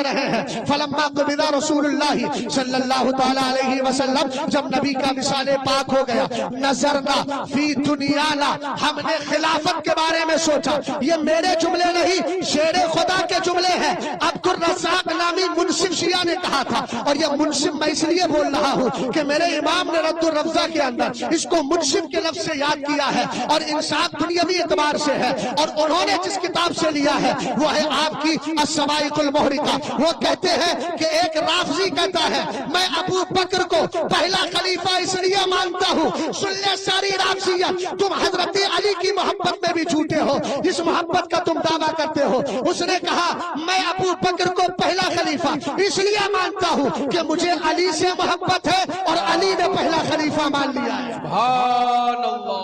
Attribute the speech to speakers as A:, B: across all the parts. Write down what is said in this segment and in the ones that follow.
A: رہے ہیں. فلما قبض رسول اللہ صلی اللہ تعالی علیہ وسلم, جب نبی کا وصال پاک ہو گیا, نظرنا فی دنیانا, ہم نے خلافت کے بارے میں سوچا. یہ میرے جملے نہیں, شیر خدا کے جملے ہیں. عبد الرزاق نامی منصف شیعہ نے کہا تھا, اور یہ منصف میں اس لیے بول رہا ہوں کہ میرے امام نے رد الرفضہ کے اندر اس کو منصف کے لفظ سے یاد کیا ہے, اور انصاف دنیاوی اعتبار سے ہے. اور انہوں نے جس کتاب سے لیا ہے وہ ہے آپ کی الصواعق المحرقہ. وہ کہتے ہیں کہ ایک رافضی کہتا ہے میں ابو بکر کو پہلا خلیفہ اس لیے مانتا ہوں. سن لے ساری رافضیت, تم حضرت علی کی محبت میں بھی جھوٹے ہو جس محبت کا تم دعویٰ کرتے ہو. اس نے کہا میں ابو بکر کو پہلا خلیفہ اس لیے مانتا ہوں کہ مجھے علی سے محبت ہے, اور علی نے پہلا خلیفہ مان لیا ہے.
B: سبحان اللہ.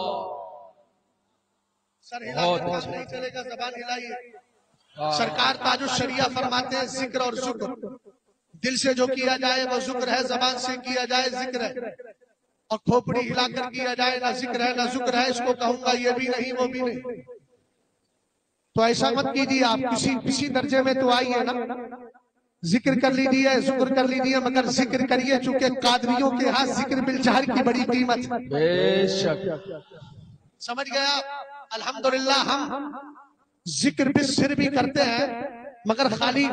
A: سر ہلانے نہیں چلے گا, زبان ہلائیے. سرکار تاج الشریعہ فرماتے ہیں ذکر اور ذکر, دل سے جو کیا جائے وہ ذکر ہے, زبان سے کیا جائے ذکر ہے, اور کھوپڑی ہلا کر کیا جائے نہ ذکر ہے نہ ذکر ہے. اس کو کہوں گا یہ بھی نہیں وہ بھی نہیں. تو ایسا مت کیجیے, آپ کسی درجے میں تو آئیے نا. ذکر کر لیجیے, ذکر کر لیجیے, مگر ذکر کریے چونکہ قادریوں کے ہاتھ ذکر بالجہر کی بڑی قیمت.
B: بے شک
A: سمجھ گیا. الحمدللہ ہم ذکر بالسر بھی کرتے ہیں, مگر خالی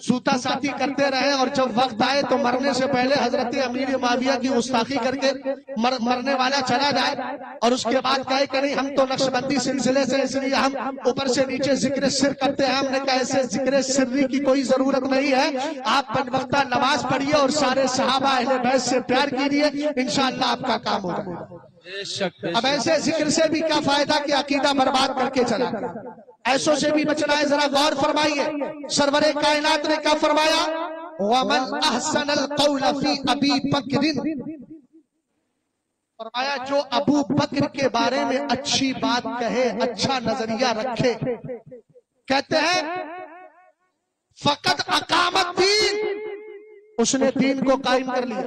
A: سوتا ساتھی کرتے رہے, اور جب وقت آئے تو مرنے سے پہلے حضرت امیر معاویہ کی گستاخی کر کے مرنے والا چلا جائے, اور اس کے بعد کہے کہ نہیں ہم تو نقشبندی سلسلے سے اس لیے ہم اوپر سے نیچے ذکر سر کرتے ہیں. ہم نے کہا ایسے ذکر سری کی کوئی ضرورت نہیں ہے. آپ 5 وقتہ نماز پڑھیے اور سارے صحابہ اہل بیت سے پیار کیجیے, انشاءاللہ آپ کا کام ہو جائے گا. اب ایسے ذکر سے بھی کیا فائدہ کہ عقیدہ برباد کر کے چلا. ایسوں سے بھی بچنا ہے. ذرا غور فرمائیے, سرور کائنات نے کیا فرمایا, وَمَنْ أَحْسَنَ الْقَوْلَ فِي أَبِي بَكْرٍ, فرمایا جو ابو بکر کے بارے میں اچھی بات کہے, اچھا نظریہ رکھے. کہتے ہیں فقط اقامت دین, اس نے دین کو قائم کر لیا.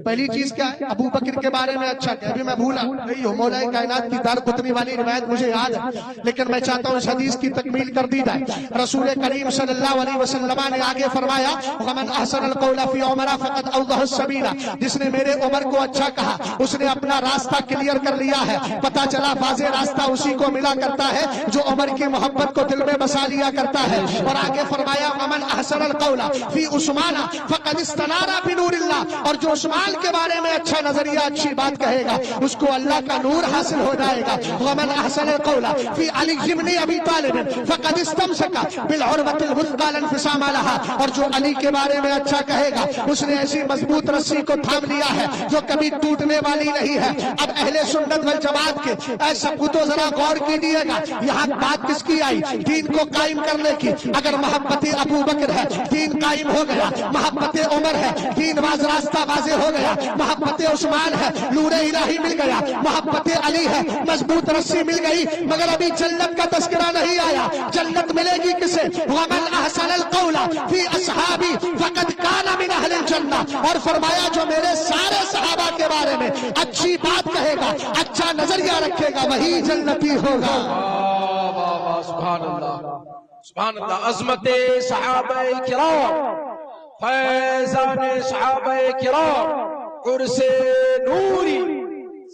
A: پہلی چیز کیا ہے, ابو بکر کے بارے میں اچھا کیا. ابھی میں بھولا نہیں ہوں, مولا کائنات کی دارقطنی والی روایت مجھے یاد ہے, لیکن میں چاہتا ہوں اس حدیث کی تکمیل کر دی جائے. رسول کریم صلی اللہ علیہ وسلم نے آگے فرمایا وَمَنْ أَحْسَنَ الْقَوْلَ فِي عُمَرَ فَقَدْ أَوْضَحَ السَّبِيلَ, جس نے میرے عمر کو اچھا کہا اس نے اپنا راستہ کلیئر کر لیا ہے. پتہ چلا واضح راستہ اسی کو ملا کرتا ہے جو عمر کی محبت کو دل میں بسا لیا کرتا ہے. اور آگے فرمایا وَمَنْ أَحْسَنَ الْقَوْلَ فِي عُثْمَانَ فَقَدْ اسْتَنَارَ بِنُورِ اللَّهِ, اور جو عثمان کے بارے میں اچھا نظریہ اچھی بات کہے گا اس کو اللہ کا نور حاصل ہو جائے گا. وَمَنْ أَحْسَنَ الْقَوْلَ فِي عَلِيِّ بْنِ أَبِي طَالِبٍ فَقَدِ اسْتَمْسَكَ بِالْعُرْوَةِ الْوُثْقَىٰ لَا انفِصَامَ لَهَا, اور جو علی کے بارے میں اچھا کہے گا اس نے ایسی مضبوط رسی کو تھام لیا ہے جو کبھی ٹوٹنے والی نہیں ہے. اب اہل سنت والجماعت کے ایسا تو ذرا غور کیجیے گا, یہاں بات کس کی آئی, دین کو قائم کرنے کی. اگر محبت ابو بکر ہے دین قائم ہو گیا, محبت عمر ہے دین راستہ واضح ہو گیا, محبت عثمان ہے نور الہی مل گیا, محبت علی ہے مضبوط رسی مل گئی. مگر ابھی جنت کا تذکرہ نہیں آیا. جنت ملے گی کسے, وَمَنْ أَحْسَنَ الْقَوْلَ فِي أَصْحَابِي فَقَدْ كَانَ مِنْ أَهْلِ الْجَنَّةِ, اور فرمایا جو میرے سارے صحابہ کے بارے میں اچھی بات کہے گا, اچھا نظریہ رکھے گا, وہی جنتی ہوگا.
B: سبحان اللہ, سبحان اللہ. عظمت صحابہ کرام, فیضان صحابہ کرام, عرس نوری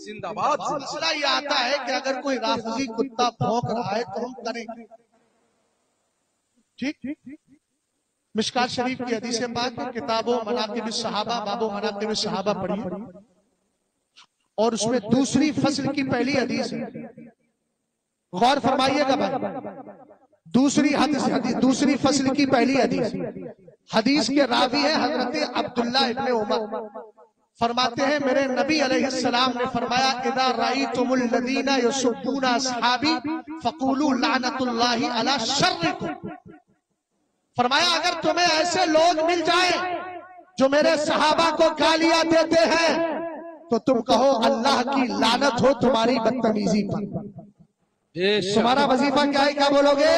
B: زندہ باد.
A: مسئلہ یہ آتا ہے کہ اگر کوئی رافضی کتا بھونک رہا ہے تو ہم کریں گے. ٹھیک, مشکات شریف کی حدیث پاک کتاب و مناقب الصحابہ, باب و مناقب الصحابہ پڑھی, اور اس میں دوسری فصل کی پہلی حدیث ہے. غور فرمائیے گا بھائی, دوسری فصل کی پہلی حدیث. حدیث کے راوی ہیں حضرت عبداللہ ابن عمر. فرماتے ہیں میرے نبی علیہ السلام نے فرمایا اذا رأیتم الذین یسبون اصحابی فقولوا لعنت اللہ علی شرکم. فرمایا اگر تمہیں ایسے لوگ مل جائیں جو میرے صحابہ کو گالیاں دیتے ہیں تو تم کہو اللہ کی لعنت ہو تمہاری بدتمیزی پر. تمہارا وظیفہ کیا ہے, کیا بولو گے؟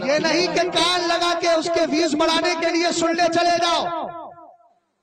A: یہ نہیں کہ کان لگا کے اس کے ویوز بڑھانے کے لیے سننے چلے جاؤ.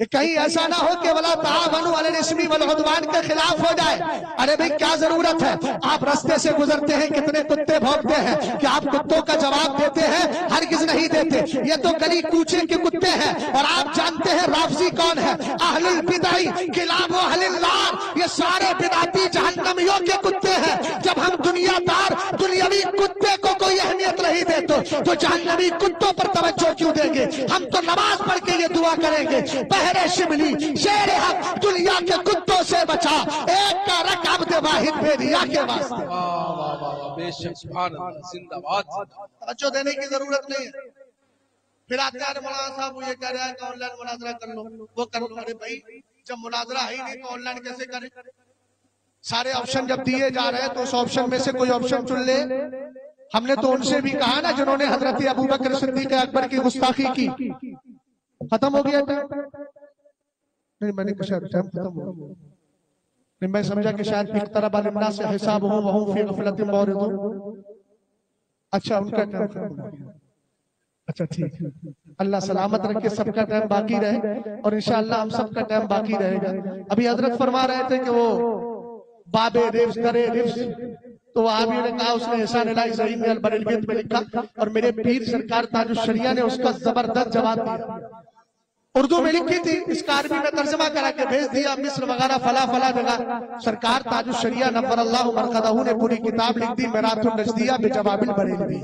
A: کہ کہیں ایسا نہ ہو کہ ولا تعاونوا علی الاسم والعدوان کے خلاف ہو جائے. ارے بھئی کیا ضرورت ہے؟ آپ رستے سے گزرتے ہیں کتنے کتے بھونکتے ہیں، کہ آپ کتوں کا جواب دیتے ہیں؟ ہرگز نہیں دیتے. یہ تو گلی کوچے کے کتے ہیں. اور آپ جانتے ہیں رافضی کون ہے؟ اہل البدع کلاب اہل النار. یہ سارے بدعتی جہنمیوں کے کتے ہیں. جب ہم دنیا دار دنیاوی کتے کو کوئی اہمیت نہیں دیتے تو جہنمی کتوں پر توجہ کیوں دیں گے؟ ہم تو نماز پڑھ کے یہ دعا کریں گے، بہرے شبلی شیر حق دنیا کے کتوں سے بچا، ایک کا رکھ عبد واحد بھیدیا کے واسطے.
B: بے شک سبحان اللہ، زندہ باد.
A: توجہ دینے کی ضرورت نہیں ہے. پھر آتے ہیں مولانا صاحب وہ یہ کہہ رہا ہے کہ آن لائن مناظرہ کر لو، وہ کر لو. ارے بھائی جب مناظرہ ہے ہی نہیں تو آن لائن کیسے کریں؟ سارے آپشن جب دیے جا رہے ہیں تو اس آپشن میں سے کوئی آپشن چن لے. ہم نے تو ان سے بھی کہا نا جنہوں نے حضرت ابوبکر صدیق اکبر کی گستاخی کی. ختم ہو گیا ٹائم؟ نہیں میں نے کہا شاید ٹائم ختم ہو گیا. نہیں میں سمجھا کہ شاید اقترب للناس حسابهم وهم في غفلة معرضون. اچھا ان کا ٹائم ختم ہو گیا. اچھا ٹھیک ہے. اللہ سلامت رکھے، سب کا ٹائم باقی رہے اور انشاءاللہ ہم سب کا ٹائم باقی رہے گا. ابھی حضرت فرما رہے تھے کہ وہ باب رفظ کرے رفظ، تو وہابیوں نے کہا اس نے احسان الہی زعیم البریلویت میں لکھا اور میرے پیر سرکار تاج الشریعہ نے اس کا زبردست جواب دیا. اردو میں لکھی تھی، اس کا عربی میں ترجمہ کرا کے بھیج دیا مصر وغیرہ فلا فلا جگہ. سرکار تاج الشریعہ نور اللہ مرقدہ نے پوری کتاب لکھ دی میراث النجدیہ بجواب البریلوی،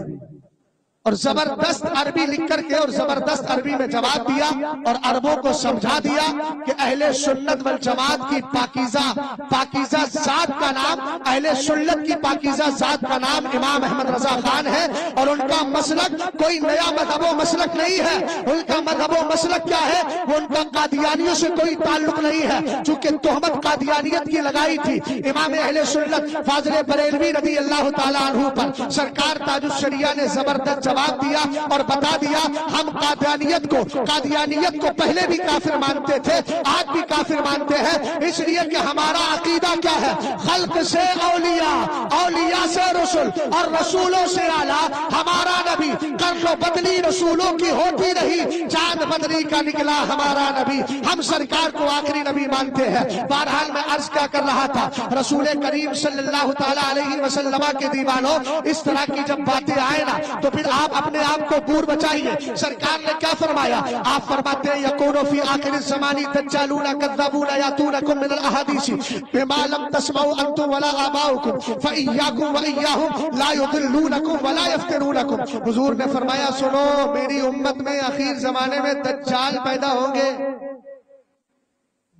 A: اور زبردست عربی لکھ کر کے اور زبردست عربی میں جواب دیا اور عربوں کو سمجھا دیا کہ اہل سنت والجماعت کی پاکیزہ ذات کا نام، اہل سنت کی پاکیزہ ذات کا نام امام احمد رضا خان ہے. اور ان کا مسلک کوئی نیا مذہب و مسلک نہیں ہے. ان کا مذہب و مسلک کیا ہے؟ وہ ان کا قادیانیوں سے کوئی تعلق نہیں ہے. چونکہ تہمت قادیانیت کی لگائی تھی امام اہل سنت فاضل بریلوی رضی اللہ تعالیٰ عنہ پر، سرکار تاج الشریعہ نے زبردست جواب دیا اور بتا دیا ہم قادیانیت کو پہلے بھی کافر مانتے تھے، آج بھی کافر مانتے ہیں. اس لیے کہ ہمارا عقیدہ کیا ہے؟ خلق سے اولیاء، اولیاء سے رسول اور رسولوں سے اعلیٰ. ہمارا نبی قرن و بدلی رسولوں کی ہوتی رہی، چاند بدلی کا نکلا ہمارا نبی. ہم سرکار کو آخری نبی مانتے ہیں. بہرحال میں عرض کیا کر رہا تھا، رسول کریم صلی اللہ تعالیٰ علیہ وسلم کے دیوانوں، اس طرح کی جب باتیں آئے نا تو پھر آپ اپنے آپ کو دور بچائیے. سرکار نے کیا فرمایا؟ آپ فرماتے ہیں یکون فی آخر الزمان دجالون کذابون یاتونکم من الاحادیث بما لم تسمعوا انتم ولا آباؤکم فإیاکم وإیاہم لا یضلونکم ولا یفتنونکم. حضور نے فرمایا سنو میری امت میں اخیر زمانے میں دجال پیدا ہوں گے.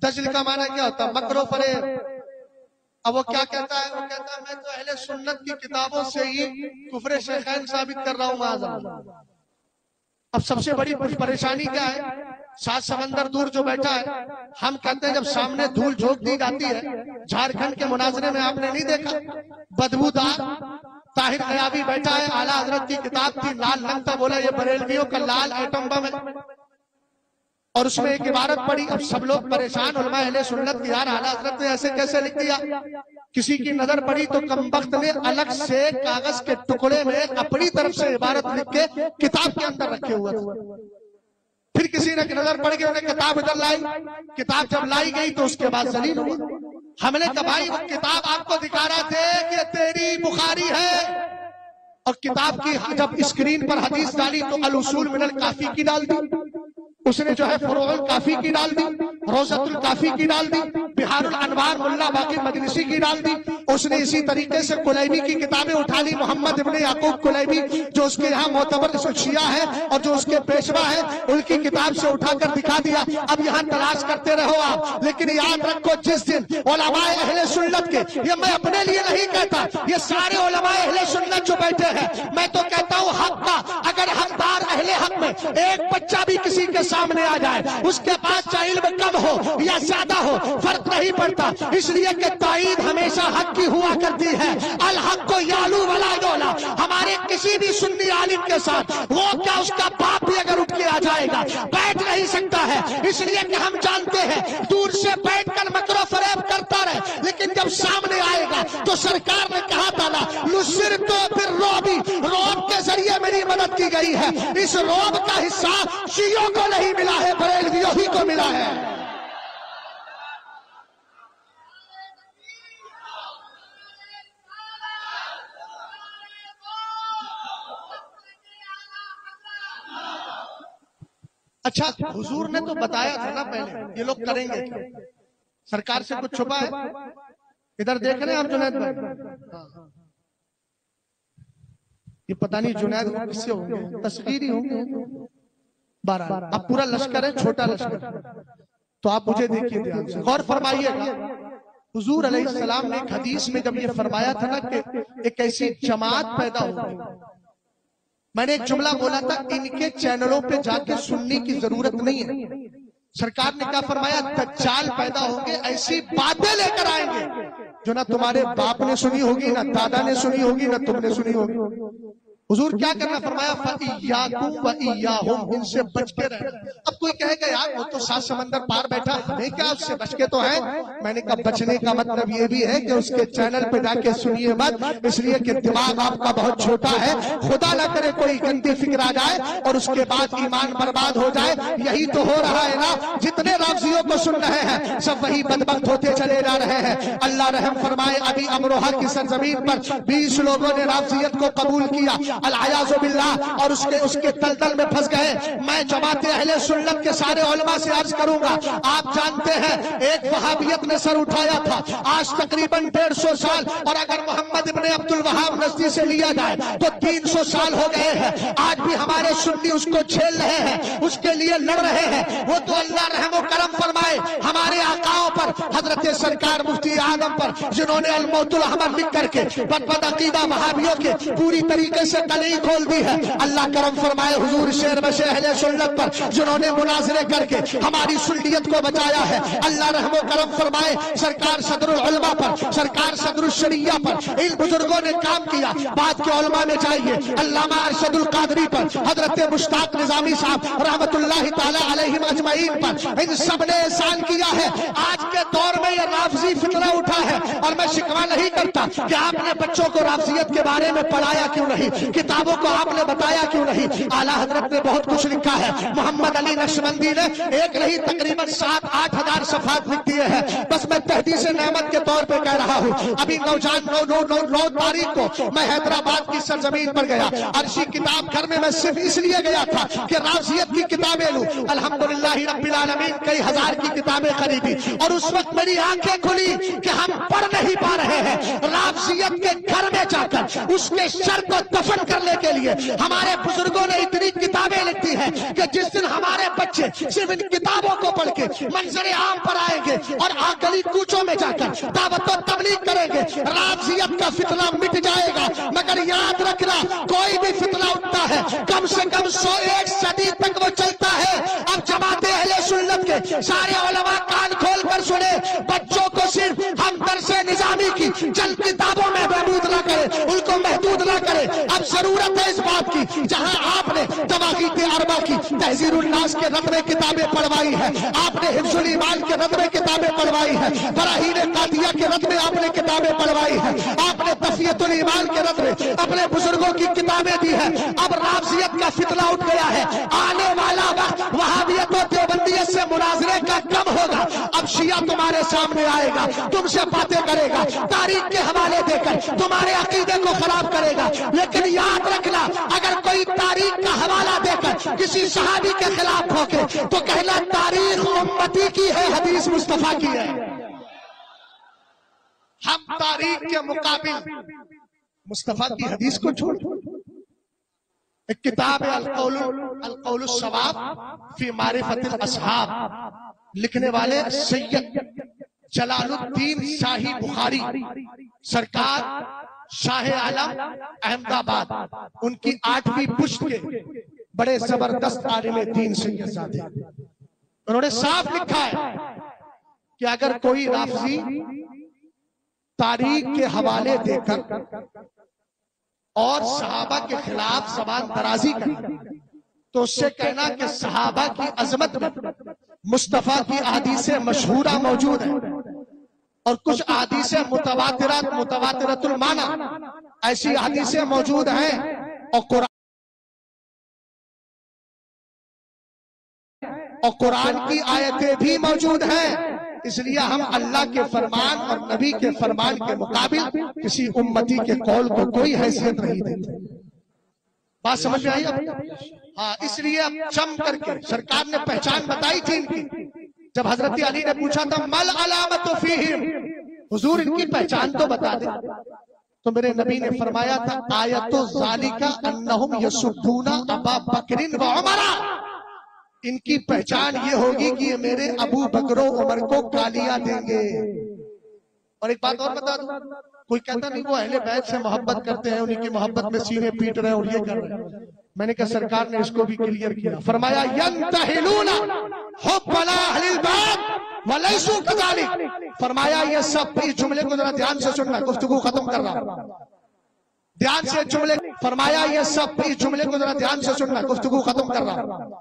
A: دجل کا معنی کیا ہوتا ہے؟ مکر و فریب. اب وہ کیا کہتا ہے؟ وہ کہتا ہے میں تو اہل سنت کی کتابوں سے ہی کفر شیخین ثابت کر رہا ہوں معاذ اللہ. اب سب سے بڑی پریشانی کیا ہے؟ 7 سمندر دور جو بیٹھا ہے، ہم کہتے ہیں جب سامنے دھول جھونک دی جاتی ہے. جھارکھنڈ کے مناظرے میں آپ نے نہیں دیکھا بدبودار طاہر نیابی بیٹھا ہے، اعلیٰ حضرت کی کتاب تھی لال لنگتا، بولا یہ بریلویوں کا لال ایٹم بم ہے، اور اس میں ایک عبارت پڑھی. اب سب لوگ پریشان علماء اہل سنت کی، یار اعلیٰ حضرت نے ایسے کیسے لکھ دیا؟ کسی کی نظر پڑی تو کمبخت نے الگ سے کاغذ کے ٹکڑے میں اپنی طرف سے عبارت لکھ کے کتاب کے اندر رکھے ہوئے تھے. پھر کسی نے نظر پڑ گئی، انہیں کتاب ادھر لائی. کتاب جب لائی گئی تو اس کے بعد ذلیل ہوا. ہم نے کہا بھائی وہ کتاب آپ کو دکھا رہا تھے کہ تیری بخاری ہے، اور کتاب کی جب اسکرین پر حدیث ڈالی تو الاصول من الکافی کی ڈال دی، اس نے جو ہے فروع الکافی کی ڈال دی، روضۃ الکافی کی ڈال دی، بہار الانوار ملا باقر مجلسی کی ڈال دی. اس نے اسی طریقے سے کلیبی کی کتابیں اٹھا لی، محمد ابن یعقوب کلیبی جو اس کے یہاں معتبر شیعہ ہے اور جو اس کے پیشوا ہے، ان کی کتاب سے اٹھا کر دکھا دیا. اب یہاں تلاش کرتے رہو آپ، لیکن یاد رکھو جس دن علماء اہل سنت کے، یہ میں اپنے لیے نہیں کہتا، یہ سارے علماء اہل سنت جو بیٹھے ہیں، میں تو کہتا ہوں حق کا اگر حقدار اہل حق میں ایک بچہ بھی کسی کے سامنے آ جائے، اس کے پاس چاہے علم کم ہو یا زیادہ ہو فرق نہیں پڑتا، اس لیے کہ تائید ہمیشہ حق کی ہوا کرتی ہے. الحق کو یالو ولا یولا. ہمارے کسی بھی سنی عالم کے ساتھ وہ کیا اس کا باپ بھی اگر اٹھ کے آ جائے گا بیٹھ نہیں سکتا ہے، اس لیے کہ ہم جانتے ہیں دور سے بیٹھ کر مکر و فریب کرتا رہے، لیکن جب سامنے آئے گا تو سرکار نے کہا تھا نا نصرت بالرعب، رعب کے ذریعے میری مدد کی گئی ہے. اس رعب کا حصہ شیعوں کو نہیں ملا ہے، بریلویوں ہی کو ملا ہے. اچھا حضور نے تو بتایا تھا نا پہلے یہ لوگ کریں گے، سرکار سے کچھ چھپا ہے؟ ادھر دیکھ رہے ہیں آپ جنید بھائی، یہ پتہ نہیں جنید کو کس سے ہوں گے، تصغیری ہوں گے، بہرحال اب پورا لشکر ہے، چھوٹا لشکر، تو آپ مجھے دیکھیے دھیان سے غور فرمائیے گا۔ حضور علیہ السلام نے ایک حدیث میں جب یہ فرمایا تھا نا کہ ایک ایسی جماعت پیدا ہوگی، میں نے ایک جملہ بولا تھا ان کے چینلوں پہ جا کے سننے کی ضرورت نہیں ہے، سرکار نے کیا فرمایا؟ دجال پیدا ہوں گے، ایسی باتیں لے کر آئیں گے جو نہ تمہارے باپ نے سنی ہوگی، نہ دادا نے سنی ہوگی، نہ تم نے سنی ہوگی۔ حضور کیا کرنا فرمایا؟ فَإِيَّاكُمْ وَإِيَّاهُمْ، ان سے بچ کے رہنا۔ اب کوئی کہے گا یار وہ تو 7 سمندر پار بیٹھا، ہمیں کیا اس سے بچ کے تو ہیں؟ میں نے کہا بچنے کا مطلب یہ بھی ہے کہ اس کے چینل پہ جا کے سنیے مت، اس لیے کہ دماغ آپ کا بہت چھوٹا ہے، خدا نہ کرے کوئی گندی فکر آ جائے اور اس کے بعد ایمان برباد ہو جائے۔ یہی تو ہو رہا ہے نا، جتنے رافضیوں کو سن رہے ہیں سب وہی بدبخت ہوتے چلے جا رہے ہیں۔ اللہ رحم فرمائے، ابھی امروہہ کی سرزمین پر 20 لوگوں نے رافضیت کو قبول کیا، العیاذ باللہ، اور اس کے تلتل میں پھنس گئے۔ میں جماعت اہل سنت کے سارے علماء سے عرض کروں گا، آپ جانتے ہیں ایک وہابیت نے سر اٹھایا تھا آج تقریباً 150 سال، اور اگر محمد ابن عبد الوہاب نزدی سے لیا جائے تو 300 سال ہو گئے ہیں۔ آج بھی ہمارے سنی اس کو جھیل رہے ہیں، اس کے لیے لڑ رہے ہیں۔ وہ تو اللہ رحم و کرم فرمائے ہمارے آقاؤں پر، حضرت سرکار مفتی اعظم پر، جنہوں نے الموت الحمر لکھ کر کے بد عقیدہ وہابیوں کے پوری طریقے سے کلئی کھول دی ہے۔ اللہ کرم فرمائے حضور شیر بش اہل سنت پر، جنہوں نے مناظرے کر کے ہماری سنیت کو بچایا ہے۔ اللہ رحم و کرم فرمائے سرکار صدر العلماء پر، سرکار صدر الشریعہ پر، ان بزرگوں نے کام کیا۔ بعد کے علماء میں چاہیے علامہ ارشد القادری پر، حضرت مشتاق نظامی صاحب رحمت اللہ تعالی علیہم اجمعین پر، ان سب نے احسان کیا ہے۔ آج کے دور میں یہ رافضی فتنہ اٹھا ہے، اور میں شکوہ نہیں کرتا کہ آپ نے بچوں کو رافضیت کے بارے میں پڑھایا کیوں نہیں، کتابوں کو آپ نے بتایا کیوں نہیں۔ اعلیٰ حضرت نے بہت کچھ لکھا ہے، محمد علی نقشبندی نے ایک نہیں تقریباً 7-8 ہزار صفحات لکھ دیے ہیں۔ بس میں تحدیث نعمت کے طور پہ کہہ رہا ہوں، ابھی 9 تاریخ کو میں حیدرآباد کی سرزمین پر گیا، عرشی کتاب گھر میں صرف اس لیے گیا تھا کہ رافضیت کی کتابیں لوں۔ الحمدللہ رب العالمین کئی ہزار کی کتابیں خریدی، اور اس وقت میری آنکھیں کھلی کہ ہم پڑھ نہیں پا رہے ہیں۔ رافضیت کے گھر میں جا کر اس کے شر کو دفن کرنے کے لیے ہمارے بزرگوں نے اتنی کتابیں لکھی ہیں کہ جس دن ہمارے بچے صرف ان کتابوں کو پڑھ کے منظر عام پر آئیں گے اور گلی کوچوں میں جا کر دعوت و تبلیغ کریں گے، رافضیت کا فتنہ مٹ جائے گا۔ مگر یاد رکھنا، کوئی بھی فتنہ اٹھتا ہے کم سے کم 101 صدی تک وہ چلتا ہے۔ اب جماعت اہل سنت کے سارے علماء کان کھول کر سنے، بچوں کو صرف ہم درس نظامی کی چند کتابوں میں محدود نہ کریں، ان کو محدود نہ کریں۔ اب ضرورت ہے اس بات کی، جہاں آپ نے تواغیت اربع کی تحذیر الناس کے رتبے کتابیں پڑھوائی ہے، آپ نے حفظ الایمان کے رتبے کتابیں پڑھوائی ہے، براہین قاطعہ کے رتبے آپ نے کتابیں پڑھوائی ہے، آپ نے تفیۃ الایمان کے رتبے اپنے بزرگوں کی کتابیں دی ہے۔ اب رافضیت کا فتنہ اٹھ گیا ہے، آنے والا وقت وہابیت و دیوبندیت سے مناظرے کا کم ہوگا۔ اب شیعہ تمہارے سامنے آئے گا، تم سے باتیں کرے گا، تاریخ کے حوالے دے کر تمہارے عقیدے کو خراب کرے گا۔ لیکن یاد رکھنا، اگر کوئی تاریخ کا حوالہ دے کر کسی صحابی کے خلاف ٹھوکے تو کہنا تاریخ امتی کی ہے، حدیث مصطفیٰ کی ہے۔ ہم تاریخ کے مقابل مصطفیٰ کی حدیث کو چھوڑ، ایک کتاب ہے القول الصواب فی معرفت الاصحاب، لکھنے والے سید جلال الدین شاہی بخاری، سرکار شاہ عالم احمد آباد، ان کی 8ویں پشت کے بڑے زبردست عالم دین سید زادے، انہوں نے صاف لکھا ہے کہ اگر کوئی رافضی تاریخ کے حوالے دے کر اور صحابہ کے خلاف زبان درازی کرے تو اس سے کہنا کہ صحابہ کی عظمت میں مصطفیٰ کی احادیث مشہورہ موجود ہے، اور کچھ احادیث متواترۃ المعنی ایسی احادیثیں موجود ہیں، اور قرآن کی آیتیں بھی موجود ہیں۔ اس لیے ہم اللہ کے فرمان اور نبی کے فرمان کے مقابل کسی امتی کے قول کو کوئی حیثیت نہیں دیتے۔ بات سمجھ میں آئی اب؟ ہاں، اس لیے اب چم کر کے سرکار نے پہچان بتائی تھی ان کی. جب حضرت علی نے پوچھا تھا مل علامت فیہم، حضور ان کی پہچان تو بتا دیں، تو میرے نبی نے فرمایا تھا آیت ذالک انہم یسبون ابا بکر و عمر، ان کی پہچان یہ ہوگی کہ یہ میرے ابو بکر و عمر کو گالیاں دیں گے. اور ایک بات اور بتا دوں، کوئی کہتا نہیں وہ اہل بیت سے محبت کرتے ہیں، انہیں کی محبت میں سینے پیٹ رہے ہیں اور یہ کر رہے ہیں. میں نے کہا سرکار نے اس کو بھی کلیئر کیا، فرمایا ینتہلون حب اہل البیت ولیسوا کذالک. فرمایا یہ سب، اس جملے کو ذرا دھیان سے سننا، گفتگو ختم کر رہا ہوں، دھیان سے جملے. فرمایا یہ سب، اس جملے کو ذرا دھیان سے سننا، گفتگو ختم کر رہا ہوں،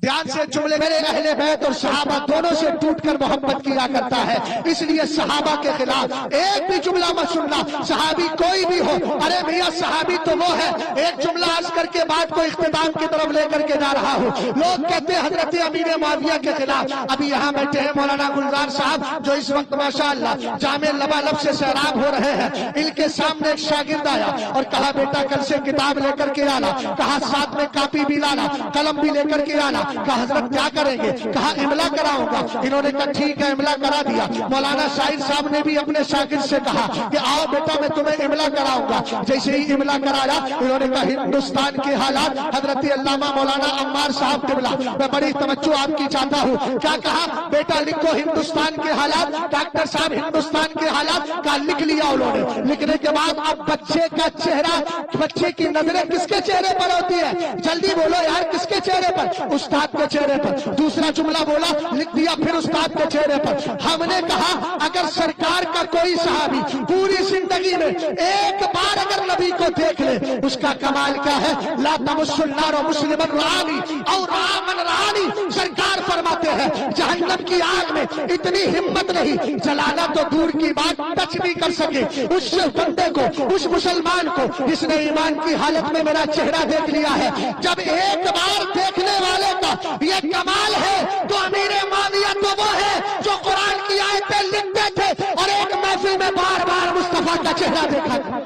A: دھیان سے جملے. میرے اہل بیت اور صحابہ دونوں سے ٹوٹ کر محبت کیا کرتا ہے، اس لیے صحابہ کے خلاف ایک بھی جملہ مت سننا، صحابی کوئی بھی ہو. ارے بھیا صحابی تو وہ ہے، ایک جملہ عرض کر کے بات کو اختتام کی طرف لے کر کے جا رہا ہوں. لوگ کہتے ہیں حضرت امیر معاویہ کے خلاف. ابھی یہاں بیٹھے ہیں مولانا گلزار صاحب جو اس وقت ماشاءاللہ جامع لبالب سے سیراب ہو رہے ہیں. ان کے سامنے ایک شاگرد آیا اور کہا بیٹا کل سے کتاب لے کر کے آنا، کہا ساتھ میں کاپی بھی لانا، قلم بھی لے کر کے آنا. کہا حضرت کیا کریں گے؟ کہا املا کراؤں گا. انہوں نے کہا ٹھیک ہے املا کرا دیا. مولانا شاہد صاحب نے بھی اپنے شاگرد سے کہا کہ آؤ بیٹا میں تمہیں املا کراؤں گا. جیسے ہی املا کرایا انہوں نے کہا ہندوستان کے حالات. حضرت علامہ مولانا عمار صاحب قبلہ، میں بڑی توجہ آپ کی چاہتا ہوں. کیا کہا؟ بیٹا لکھو ہندوستان کے حالات. ڈاکٹر صاحب ہندوستان کے حالات کا لکھ لیا انہوں نے. لکھنے کے بعد اب بچے کا چہرہ، بچے کی نظریں کس کے چہرے پر ہوتی ہے؟ جلدی بولو یار، کس کے چہرے پر؟ استاد کے چہرے پر. دوسرا جملہ بولا، لکھ دیا پھر استاد کے چہرے پر. ہم نے کہا اگر سرکار کا کوئی صحابی پوری زندگی میں ایک بار اگر نبی کو دیکھ لے، اس کا کمال کیا ہے؟ لا تمس النار مسلما رآنی او رآ من رآنی. سرکار فرماتے ہیں جہنم کی آگ میں اتنی ہمت نہیں، جلانا تو دور کی بات، ٹچ نہیں کر سکے اس بندے کو، اس مسلمان کو جس نے ایمان کی حالت میں میرا چہرہ دیکھ لیا ہے. جب ایک بار دیکھنے والے کا یہ کمال ہے تو امیر معاویہ تو وہ ہے جو قرآن کی آیتیں لکھتے تھے اور ایک محفل میں بار بار مصطفیٰ کا چہرہ دیکھا تھا.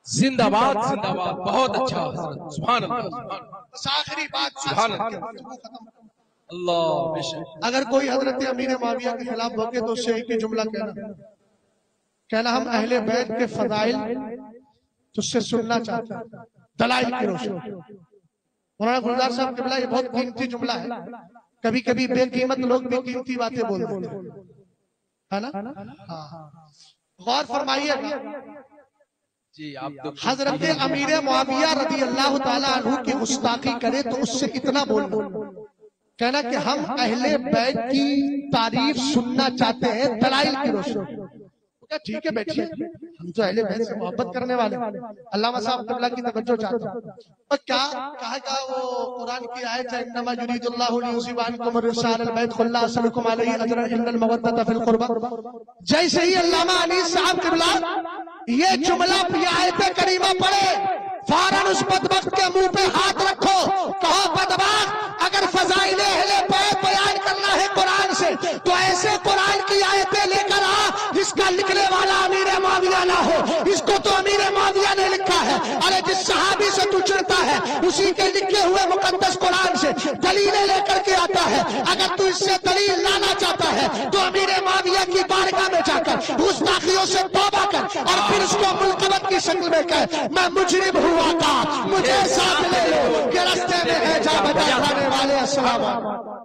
B: زندہ باد زندہ باد، بہت اچھا حضرت، سبحان اللہ.
A: آخری بات
B: سبحان اللہ، اللہ بے شک.
A: اگر کوئی حضرت امیر معاویہ کے خلاف بھوکے تو اس سے ایک ہی جملہ کہنا ہم اہل بیت کے فضائل تجھ سے سننا چاہتے ہیں، دلائل کی روشنی. مولانا گلزار صاحب قبلہ یہ بہت قیمتی جملہ ہے. کبھی کبھی بے قیمت لوگ بھی قیمتی باتیں بولتے ہیں نا. غور فرمائیے گا، حضرت امیر معاویہ رضی اللہ تعالیٰ عنہ کی گستاخی کرے تو اس سے اتنا بولنا، کہنا کہ ہم اہل بیت کی تعریف سننا چاہتے ہیں دلائل کی روشنی. ٹھیک ہے بیٹھیے، ہم تو اہل بیت سے محبت کرنے والے. علامہ صاحب قبلہ کی توجہ چاہتا ہوں. اور کیا کہا وہ قرآن کی آیت ہے انما یرید اللہ لیذھب عنکم الرجس اہل البیت قل لا اسألکم علیہ اجرا الا المودۃ فی القربى. جیسے ہی علامہ انیس صاحب قبلہ یہ جملہ یہ آیت کریمہ پڑھے، فوراً اس بدبخت کے منہ پہ ہاتھ رکھو، کہو بدبخت اگر فضائل اہل بیت بیان کرنا ہے قرآن سے تو ایسے قرآن کی آیتیں لے کر آ جس کا لکھنے والا امیر معاویہ نہ ہو. اس کو تو امیر معاویہ نے لکھا ہے. ارے جس صحابی سے تو چڑھتا ہے اسی کے لکھے ہوئے مقدس قرآن سے دلیلیں لے کر کے آتا ہے. اگر تو اس سے دلیل لانا چاہتا ہے تو امیر معاویہ کی بارگاہ میں جا کر گستاخیوں سے توبہ کر اور پھر اس کو ملقبت کی شکل میں کہہ میں مجرم ہوا تھا، مجھے ساتھ لے لو کہ رستے میں ہے جا بجا کھانے والے. السلام علیکم.